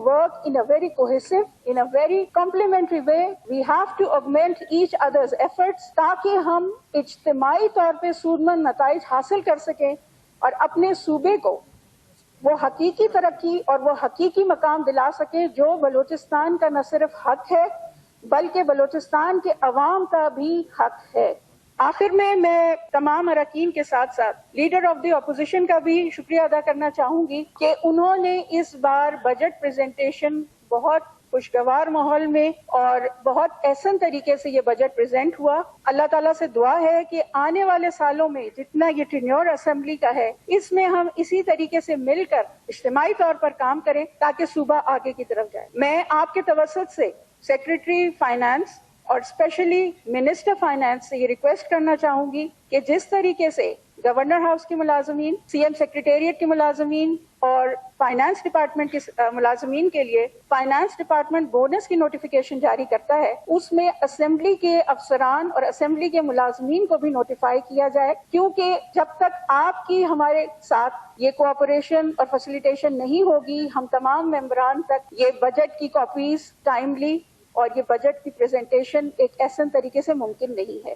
work in a very cohesive, in a very complementary way. We have to augment each other's efforts تاکہ ہم اجتماعی طور پہ سودمند نتائج حاصل کر سکیں اور اپنے صوبے کو وہ حقیقی ترقی اور وہ حقیقی مقام دلا سکیں جو بلوچستان کا نہ صرف حق ہے بلکہ بلوچستان کے عوام کا بھی حق ہے۔ آخر میں تمام اراکین کے ساتھ ساتھ لیڈر آف دی اپوزیشن کا بھی شکریہ ادا کرنا چاہوں گی کہ انہوں نے اس بار بجٹ پریزنٹیشن بہت خوشگوار ماحول میں اور بہت احسن طریقے سے یہ بجٹ پریزنٹ ہوا۔ اللہ تعالیٰ سے دعا ہے کہ آنے والے سالوں میں جتنا یہ ٹینیور اسمبلی کا ہے اس میں ہم اسی طریقے سے مل کر اجتماعی طور پر کام کریں تاکہ صوبہ آگے کی طرف جائے۔ میں آپ کے توسط سے سیکرٹری فائنانس اور اسپیشلی منسٹر فائنانس سے یہ ریکویسٹ کرنا چاہوں گی کہ جس طریقے سے گورنر ہاؤس کے ملازمین، سی ایم سیکریٹریٹ کے ملازمین اور فائنانس ڈپارٹمنٹ کے ملازمین کے لیے فائنانس ڈپارٹمنٹ بونس کی نوٹیفیکیشن جاری کرتا ہے، اس میں اسمبلی کے افسران اور اسمبلی کے ملازمین کو بھی نوٹیفائی کیا جائے، کیونکہ جب تک آپ کی ہمارے ساتھ یہ کوآپریشن اور فیسیلیٹیشن نہیں ہوگی، ہم تمام ممبران تک یہ بجٹ کی کاپیز ٹائملی اور یہ بجٹ کی پریزنٹیشن ایک احسن طریقے سے ممکن نہیں ہے۔